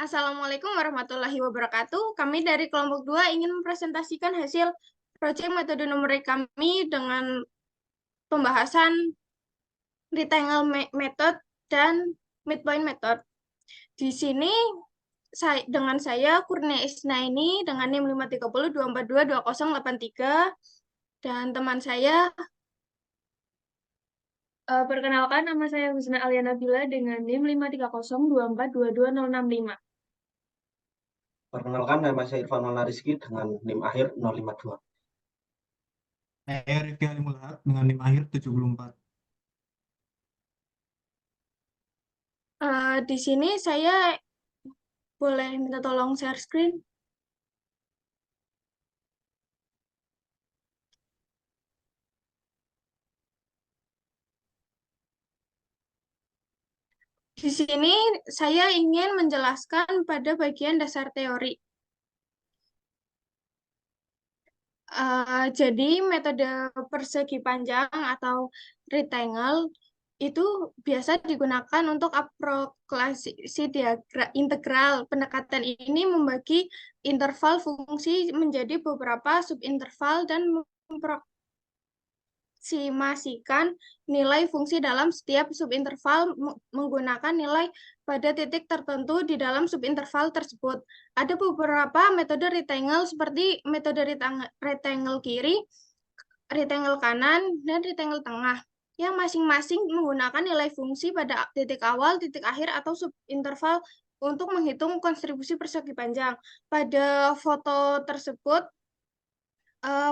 Assalamualaikum warahmatullahi wabarakatuh. Kami dari kelompok 2 ingin mempresentasikan hasil proyek metode numerik kami dengan pembahasan rectangle method dan midpoint method. Di sini dengan saya Kurnia Isnaini dengan NIM 53024222083 dan teman saya Perkenalkan, nama saya Husna Aliana Bila dengan NIM 53024222065. Perkenalkan, nama saya Irfan Maulana Rizky dengan NIM akhir 052. Saya Rifki Alimul Haq dengan NIM akhir 74. Di sini saya boleh minta tolong share screen. Di sini saya ingin menjelaskan pada bagian dasar teori. Jadi metode persegi panjang atau rectangle itu biasa digunakan untuk aproksimasi integral. Pendekatan ini membagi interval fungsi menjadi beberapa subinterval dan memproximasikan nilai fungsi dalam setiap subinterval menggunakan nilai pada titik tertentu di dalam subinterval tersebut. Ada beberapa metode rectangle seperti metode rectangle kiri, rectangle kanan, dan rectangle tengah yang masing-masing menggunakan nilai fungsi pada titik awal, titik akhir, atau subinterval untuk menghitung kontribusi persegi panjang. Pada foto tersebut,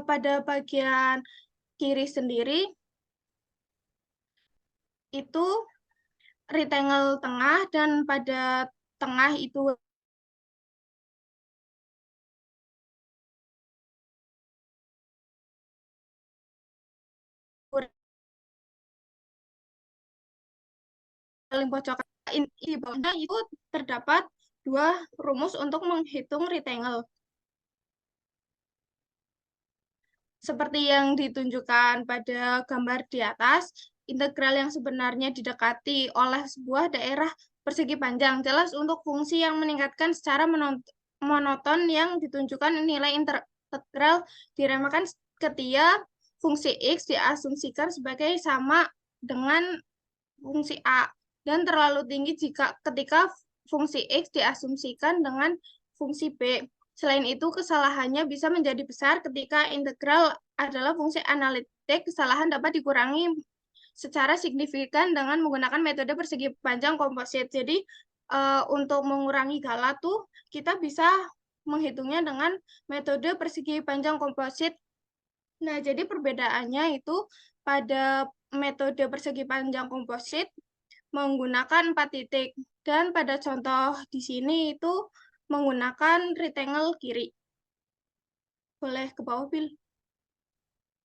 pada bagian kiri sendiri itu rectangle tengah dan pada tengah itu pocokan. Di bawahnya itu terdapat dua rumus untuk menghitung rectangle. Seperti yang ditunjukkan pada gambar di atas, integral yang sebenarnya didekati oleh sebuah daerah persegi panjang. Jelas untuk fungsi yang meningkatkan secara monoton yang ditunjukkan nilai integral diremakan ketika fungsi X diasumsikan sebagai sama dengan fungsi A dan terlalu tinggi ketika fungsi X diasumsikan dengan fungsi B. Selain itu, kesalahannya bisa menjadi besar ketika integral adalah fungsi analitik. Kesalahan dapat dikurangi secara signifikan dengan menggunakan metode persegi panjang komposit. Jadi, untuk mengurangi gala tuh, kita bisa menghitungnya dengan metode persegi panjang komposit. Nah, jadi perbedaannya itu pada metode persegi panjang komposit menggunakan 4 titik. Dan pada contoh di sini itu menggunakan rectangle kiri. Boleh ke bawah, Bil.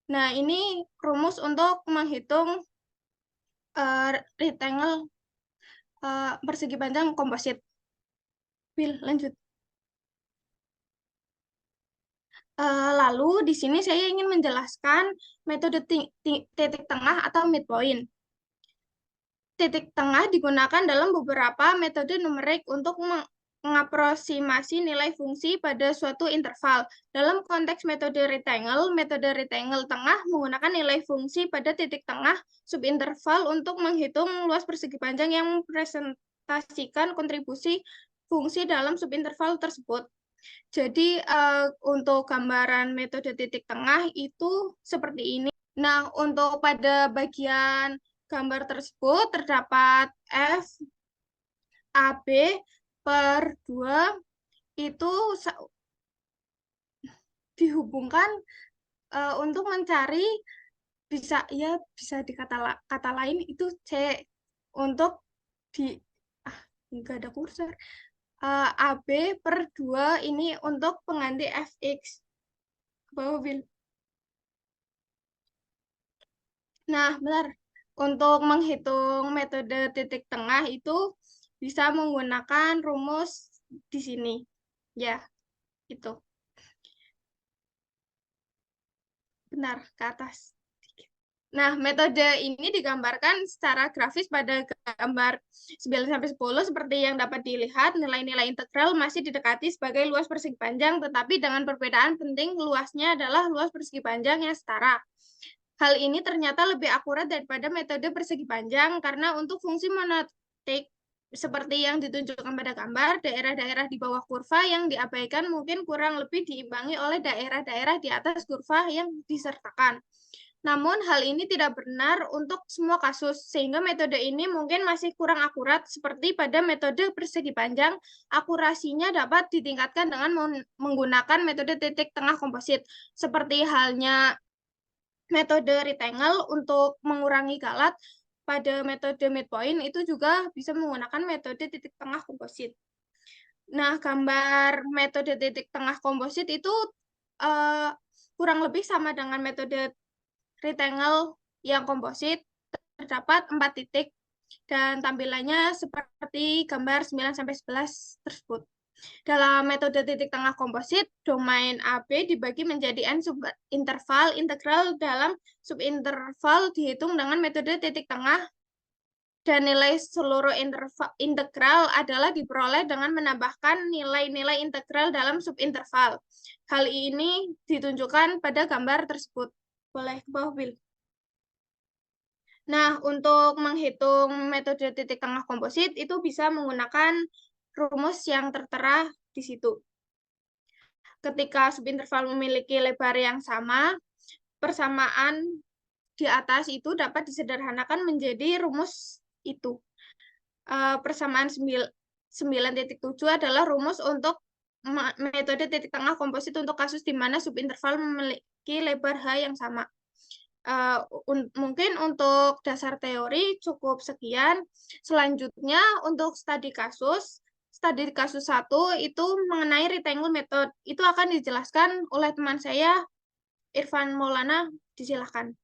Nah, ini rumus untuk menghitung rectangle persegi panjang komposit. Bil, lanjut. Lalu di sini saya ingin menjelaskan metode titik tengah atau midpoint. Titik tengah digunakan dalam beberapa metode numerik untuk mengaproksimasi nilai fungsi pada suatu interval. Dalam konteks metode rectangle tengah menggunakan nilai fungsi pada titik tengah subinterval untuk menghitung luas persegi panjang yang mempresentasikan kontribusi fungsi dalam subinterval tersebut. Jadi untuk gambaran metode titik tengah itu seperti ini. Nah, untuk pada bagian gambar tersebut terdapat F AB per 2 itu dihubungkan untuk mencari bisa kata lain itu C untuk di enggak ada kursor. AB per 2 ini untuk pengganti Fx. Ke bawah, Bil. Nah, benar. Untuk menghitung metode titik tengah itu bisa menggunakan rumus di sini. Ya, itu. Benar, ke atas. Nah, metode ini digambarkan secara grafis pada gambar 9-10 seperti yang dapat dilihat, nilai-nilai integral masih didekati sebagai luas persegi panjang, tetapi dengan perbedaan penting luasnya adalah luas persegi panjang yang setara. Hal ini ternyata lebih akurat daripada metode persegi panjang karena untuk fungsi monotik seperti yang ditunjukkan pada gambar, daerah-daerah di bawah kurva yang diabaikan mungkin kurang lebih diimbangi oleh daerah-daerah di atas kurva yang disertakan. Namun, hal ini tidak benar untuk semua kasus, sehingga metode ini mungkin masih kurang akurat seperti pada metode persegi panjang. Akurasinya dapat ditingkatkan dengan menggunakan metode titik tengah komposit, seperti halnya metode rectangle untuk mengurangi galat. Pada metode midpoint itu juga bisa menggunakan metode titik tengah komposit. Nah, gambar metode titik tengah komposit itu kurang lebih sama dengan metode rectangle yang komposit. Terdapat 4 titik dan tampilannya seperti gambar 9-11 tersebut. Dalam metode titik tengah komposit, domain AB dibagi menjadi n subinterval integral dalam subinterval dihitung dengan metode titik tengah dan nilai seluruh integral adalah diperoleh dengan menambahkan nilai-nilai integral dalam subinterval. Hal ini ditunjukkan pada gambar tersebut. Boleh ke bawah, Bill. Nah, untuk menghitung metode titik tengah komposit itu bisa menggunakan rumus yang tertera di situ. Ketika subinterval memiliki lebar yang sama, persamaan di atas itu dapat disederhanakan menjadi rumus itu. Persamaan 9.7 adalah rumus untuk metode titik tengah komposit untuk kasus di mana subinterval memiliki lebar H yang sama. Mungkin untuk dasar teori cukup sekian. Selanjutnya untuk studi kasus 1 itu mengenai rectangle method. Itu akan dijelaskan oleh teman saya, Irfan Maulana. Disilahkan.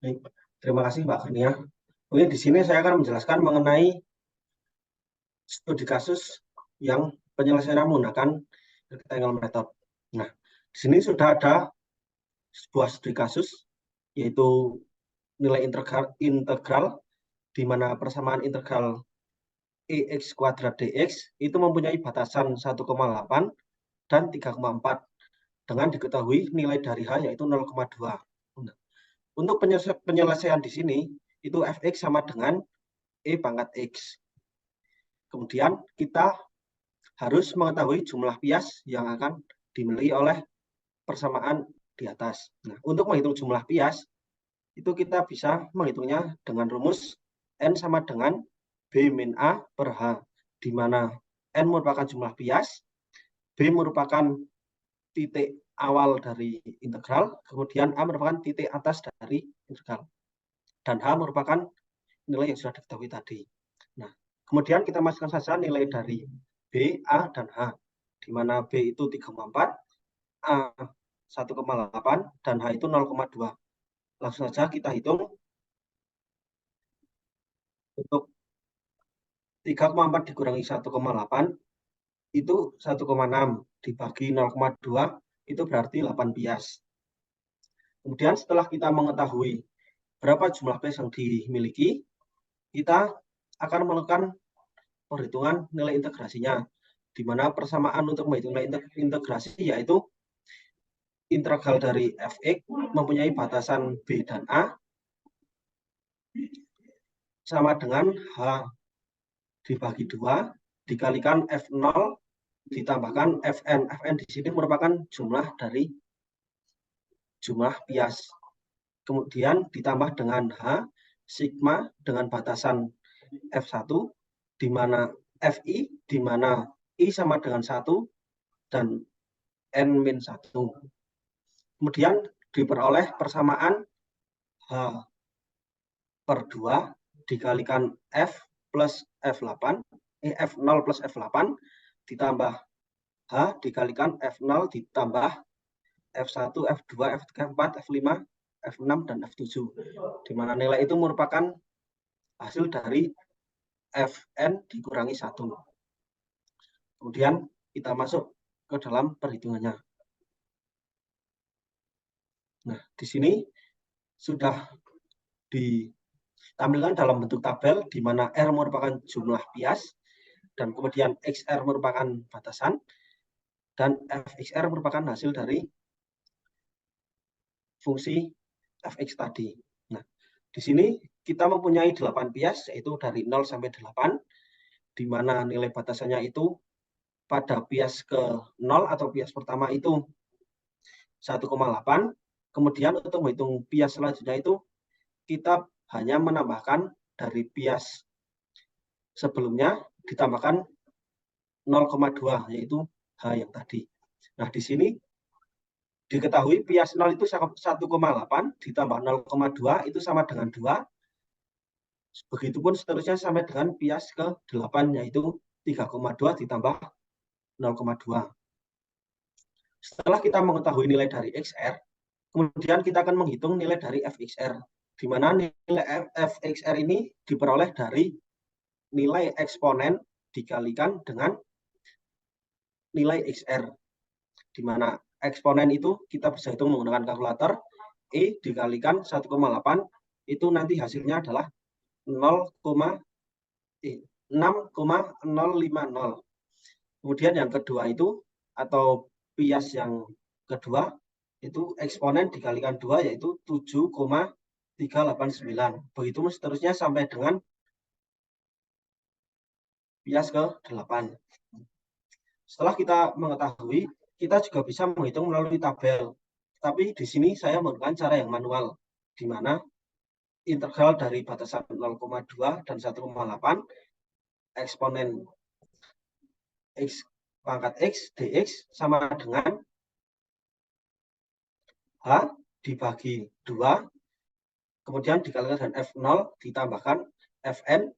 Baik, terima kasih Mbak Kurnia. Oke, di sini saya akan menjelaskan mengenai studi kasus yang penyelesaian menggunakan rectangle method. Nah, di sini sudah ada sebuah studi kasus, yaitu nilai integral di mana persamaan integral EX kuadrat DX itu mempunyai batasan 1,8 dan 3,4 dengan diketahui nilai dari H yaitu 0,2. Nah, untuk penyelesaian di sini itu Fx sama dengan E pangkat X. Kemudian kita harus mengetahui jumlah bias yang akan dimiliki oleh persamaan di atas. Nah, untuk menghitung jumlah bias, itu kita bisa menghitungnya dengan rumus N sama dengan B min A per H, di mana N merupakan jumlah bias, B merupakan titik awal dari integral, kemudian A merupakan titik atas dari integral, dan H merupakan nilai yang sudah diketahui tadi. Nah, kemudian kita masukkan saja nilai dari B, A, dan H, di mana B itu 3,4, A 1,8, dan H itu 0,2. Langsung saja kita hitung. Untuk 3,4 dikurangi 1,8 itu 1,6 dibagi 0,2 itu berarti 8 bias. Kemudian setelah kita mengetahui berapa jumlah bias yang dimiliki, kita akan melakukan perhitungan nilai integrasinya, di mana persamaan untuk menghitung nilai integrasi yaitu integral dari Fx mempunyai batasan B dan A sama dengan H dibagi 2 dikalikan F0 ditambahkan Fn. Fn di sini merupakan jumlah dari jumlah bias. Kemudian ditambah dengan H sigma dengan batasan F1 di mana Fi di mana I sama dengan 1 dan N-1. Kemudian diperoleh persamaan H per 2 dikalikan F plus F8, F0 plus F8 ditambah H dikalikan F0 ditambah F1, F2, F3, F4, F5, F6, dan F7. Di mana nilai itu merupakan hasil dari Fn dikurangi 1. Kemudian kita masuk ke dalam perhitungannya. Nah, di sini sudah ditampilkan dalam bentuk tabel di mana R merupakan jumlah bias dan kemudian XR merupakan batasan dan FXR merupakan hasil dari fungsi fx tadi. Nah, di sini kita mempunyai 8 bias yaitu dari 0 sampai 8 di mana nilai batasannya itu pada bias ke 0 atau bias pertama itu 1,8. Kemudian untuk menghitung bias selanjutnya itu kita hanya menambahkan dari bias sebelumnya ditambahkan 0,2 yaitu H yang tadi. Nah, di sini diketahui bias 0 itu 1,8 ditambah 0,2 itu sama dengan 2. Begitupun seterusnya sampai dengan bias ke 8 yaitu 3,2 ditambah 0,2. Setelah kita mengetahui nilai dari XR, kemudian kita akan menghitung nilai dari FXR, di mana nilai FXR ini diperoleh dari nilai eksponen dikalikan dengan nilai XR, di mana eksponen itu kita bisa hitung menggunakan kalkulator. E dikalikan 1,8 itu nanti hasilnya adalah 6,050. Kemudian yang kedua itu atau bias yang kedua itu eksponen dikalikan 2 yaitu 7,389. Begitu seterusnya sampai dengan bias ke 8. Setelah kita mengetahui, kita juga bisa menghitung melalui tabel. Tapi di sini saya menggunakan cara yang manual, di mana integral dari batasan 0,2 dan 1,8 eksponen X pangkat X dx sama dengan H dibagi 2, kemudian dikalikan dengan F0 ditambahkan Fn,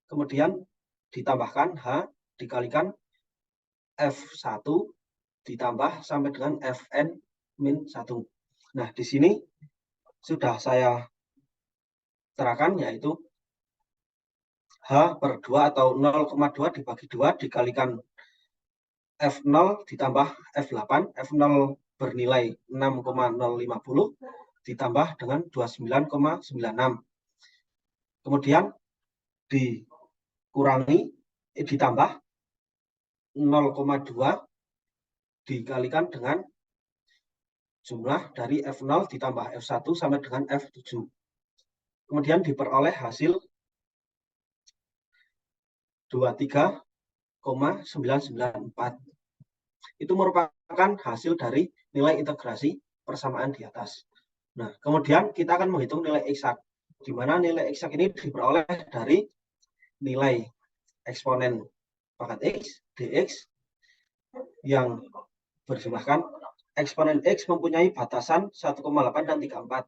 kemudian ditambahkan H dikalikan F1 ditambah sampai dengan Fn-1. Nah, di sini sudah saya terangkan yaitu H per 2 atau 0,2 dibagi 2 dikalikan F0 ditambah F8, F0 bernilai 6,050 ditambah dengan 29,96. Kemudian ditambah 0,2 dikalikan dengan jumlah dari F0 ditambah F1 sampai dengan F7. Kemudian diperoleh hasil 23,994. Itu merupakan hasil dari nilai integrasi persamaan di atas. Nah, kemudian kita akan menghitung nilai eksak, di mana nilai eksak ini diperoleh dari nilai eksponen pangkat X dx yang berjumlahkan eksponen X mempunyai batasan 1,8 dan 3,4.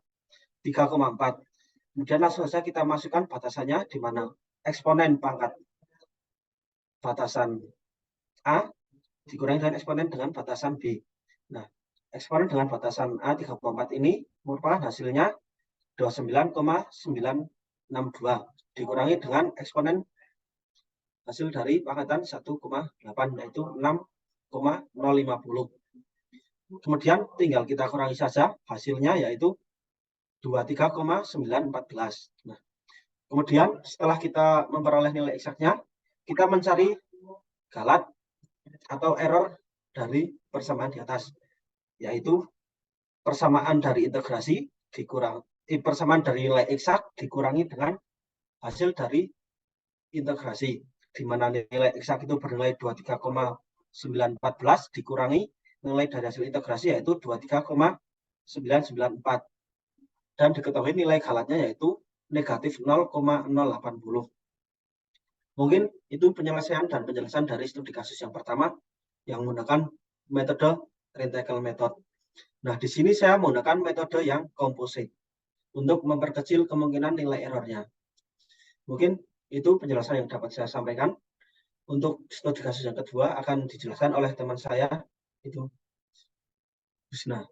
Kemudian langsung saja kita masukkan batasannya di mana eksponen pangkat batasan A dikurangi dengan eksponen dengan batasan B. Nah, eksponen dengan batasan A 3,4 ini merupakan hasilnya 29,962 dikurangi dengan eksponen hasil dari pangkatan 1,8 yaitu 6,050. Kemudian tinggal kita kurangi saja hasilnya yaitu 23,914. Nah, kemudian setelah kita memperoleh nilai eksaknya, kita mencari galat atau error dari persamaan di atas, yaitu persamaan dari integrasi persamaan dari nilai eksak dikurangi dengan hasil dari integrasi, di mana nilai eksak itu bernilai 23,914 dikurangi nilai dari hasil integrasi yaitu 23,994. Dan diketahui nilai galatnya yaitu negatif 0,080. Mungkin itu penyelesaian dan penjelasan dari studi kasus yang pertama yang menggunakan metode Reintegral method. Nah, di sini saya menggunakan metode yang komposit untuk memperkecil kemungkinan nilai errornya. Mungkin itu penjelasan yang dapat saya sampaikan. Untuk studi kasus yang kedua akan dijelaskan oleh teman saya, itu Husna.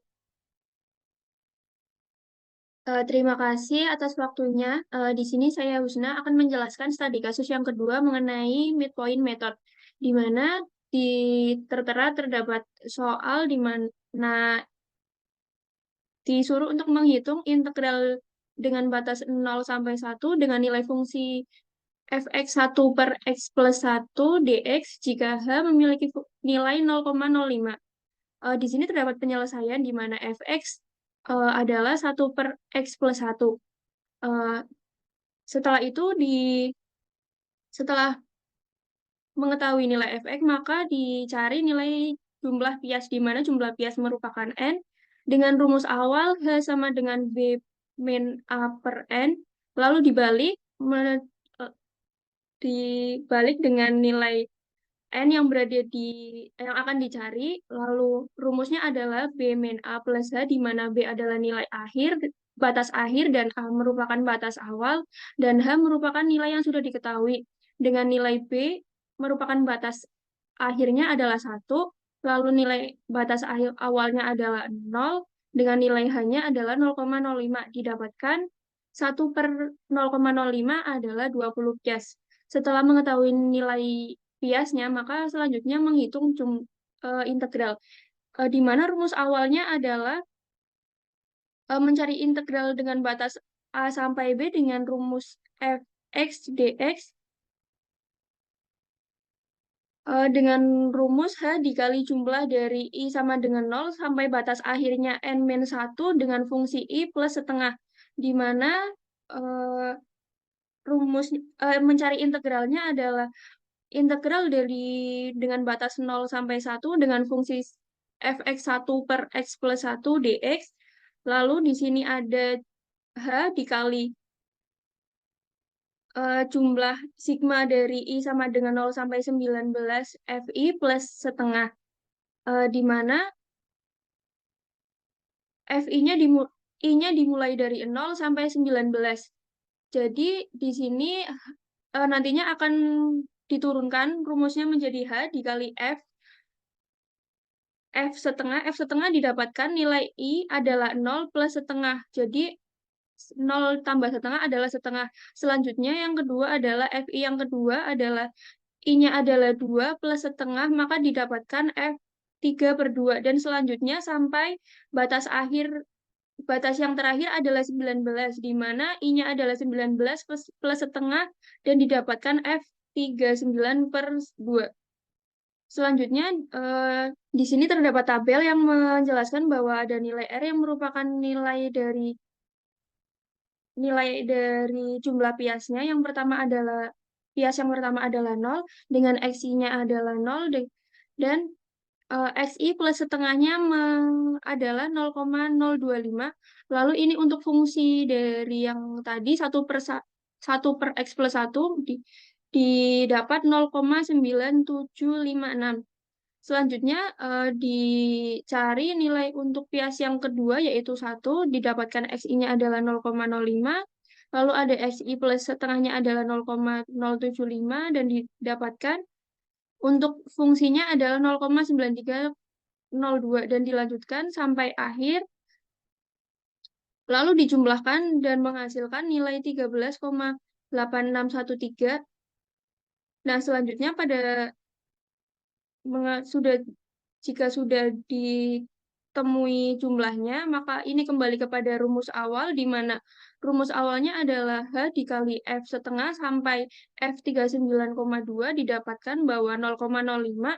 Terima kasih atas waktunya. Di sini saya Husna akan menjelaskan studi kasus yang kedua mengenai midpoint method, di mana tertera terdapat soal di mana disuruh untuk menghitung integral dengan batas 0 sampai 1 dengan nilai fungsi fx1 per x plus 1 dx jika h memiliki nilai 0,05. Di sini terdapat penyelesaian di mana fx adalah 1 per x plus 1. Setelah itu, setelah mengetahui nilai fx, maka dicari nilai jumlah bias, di mana jumlah bias merupakan n. Dengan rumus awal, h sama dengan b min a per n, lalu dibalik dengan nilai n yang berada yang akan dicari, lalu rumusnya adalah b min a plus h, di mana b adalah nilai akhir, batas akhir, dan a merupakan batas awal, dan h merupakan nilai yang sudah diketahui. Dengan nilai b merupakan batas akhirnya adalah 1, lalu nilai batas akhir awalnya adalah 0, dengan nilai h-nya adalah 0,05, didapatkan 1 per 0,05 adalah 20 bias. Setelah mengetahui nilai biasnya, maka selanjutnya menghitung integral. Di mana rumus awalnya adalah mencari integral dengan batas a sampai b dengan rumus fx dx dengan rumus h dikali jumlah dari i sama dengan 0 sampai batas akhirnya n-1 dengan fungsi i plus setengah, di mana rumus mencari integralnya adalah integral dengan batas 0 sampai 1 dengan fungsi fx1 per x plus 1 dx. Lalu di sini ada h dikali jumlah sigma dari i sama dengan 0 sampai 19 fi plus setengah. Di mana i-nya dimulai dari 0 sampai 19. Jadi di sini nantinya akan diturunkan rumusnya menjadi h dikali f setengah didapatkan nilai i adalah 0 plus setengah. Jadi 0 tambah setengah adalah setengah. Selanjutnya yang kedua adalah fi yang kedua adalah i-nya adalah 2 plus setengah, maka didapatkan f 3 per 2. Dan selanjutnya sampai batas yang terakhir adalah 19, di mana i-nya adalah 19 plus setengah, dan didapatkan f 39 per 2. Selanjutnya, di sini terdapat tabel yang menjelaskan bahwa ada nilai R yang merupakan nilai dari jumlah piasnya. Pias yang pertama adalah 0, dengan xi-nya adalah 0, dan xi plus setengahnya adalah 0,025. Lalu ini untuk fungsi dari yang tadi 1 per x plus 1 didapat 0,9756. Selanjutnya dicari nilai untuk pias yang kedua yaitu 1, didapatkan xi-nya adalah 0,05. Lalu ada xi plus setengahnya adalah 0,075 dan didapatkan untuk fungsinya adalah 0,9302 dan dilanjutkan sampai akhir. Lalu dijumlahkan dan menghasilkan nilai 13,8613. Nah, selanjutnya jika sudah ditemui jumlahnya, maka ini kembali kepada rumus awal, di mana rumus awalnya adalah h dikali f setengah sampai f 39,2, didapatkan bahwa 0,05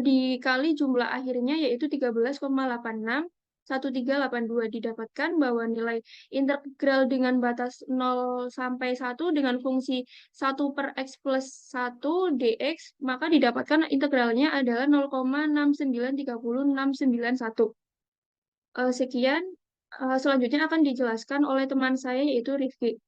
dikali jumlah akhirnya yaitu 13,86 1382, didapatkan bahwa nilai integral dengan batas 0 sampai 1 dengan fungsi 1 per x plus 1 dx, maka didapatkan integralnya adalah 0,6930691. Sekian, selanjutnya akan dijelaskan oleh teman saya yaitu Rifki.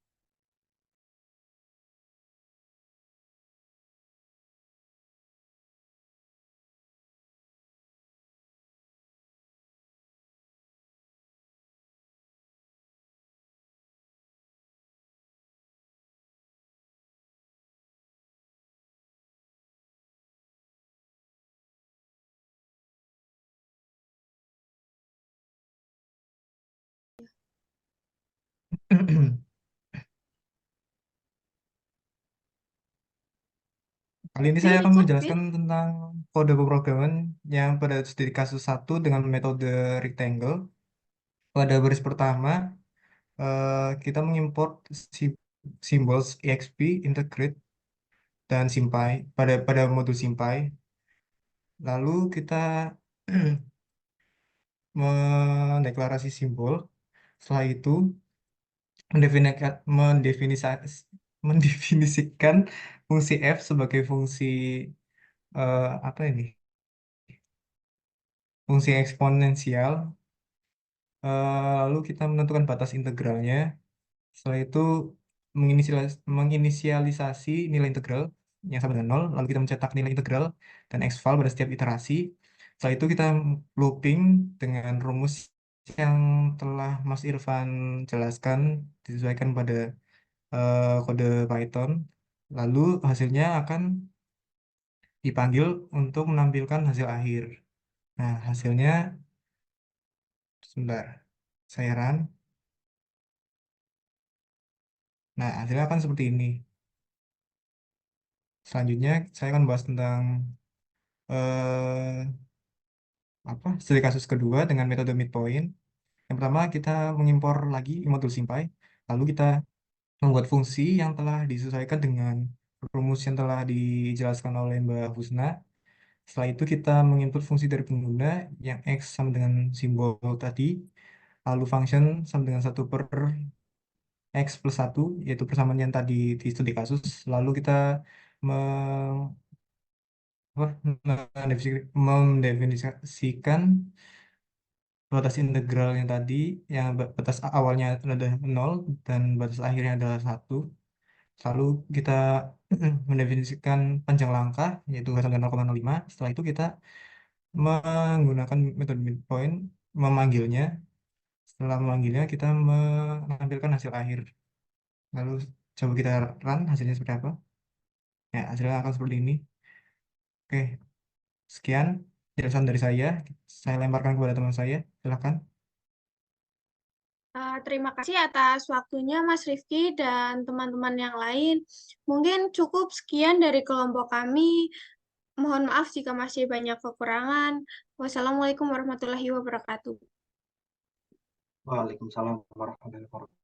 Kali ini saya akan menjelaskan tentang kode pemrograman yang pada studi kasus 1 dengan metode rectangle. pada baris pertama kita mengimport symbols exp, integrate, dan simpy pada modul simpy. Lalu kita mendeklarasi simbol. Setelah itu mendefinisikan fungsi f sebagai fungsi apa ini? Fungsi eksponensial. Lalu kita menentukan batas integralnya. Setelah itu menginisialisasi nilai integral yang sama dengan 0. Lalu kita mencetak nilai integral dan xval pada setiap iterasi. Setelah itu kita looping dengan rumus yang telah Mas Irfan jelaskan, disesuaikan pada kode Python. Lalu hasilnya akan dipanggil untuk menampilkan hasil akhir. Nah, hasilnya, sebentar, saya run. Nah, hasilnya akan seperti ini. Selanjutnya, saya akan bahas tentang eh, studi kasus kedua dengan metode midpoint. Yang pertama, kita mengimpor lagi modul simpy. Lalu kita membuat fungsi yang telah disesuaikan dengan rumus yang telah dijelaskan oleh Mbak Husna. Setelah itu kita menginput fungsi dari pengguna yang X sama dengan simbol tadi, lalu function sama dengan 1 per X plus 1, yaitu persamaan yang tadi di studi kasus. Lalu kita me- mendefinisikan batas integral yang tadi, yang batas awalnya adalah 0 dan batas akhirnya adalah 1. Lalu kita mendefinisikan panjang langkah, yaitu sama dengan 0,05. Setelah itu kita menggunakan metode midpoint, memanggilnya. Setelah memanggilnya, kita menampilkan hasil akhir. Lalu coba kita run, hasilnya seperti apa. Ya, hasilnya akan seperti ini. Oke, sekian jelasan dari saya. Saya lemparkan kepada teman saya. Silakan. Terima kasih atas waktunya Mas Rifki dan teman-teman yang lain. Mungkin cukup sekian dari kelompok kami. Mohon maaf jika masih banyak kekurangan. Wassalamualaikum warahmatullahi wabarakatuh. Waalaikumsalam warahmatullahi wabarakatuh.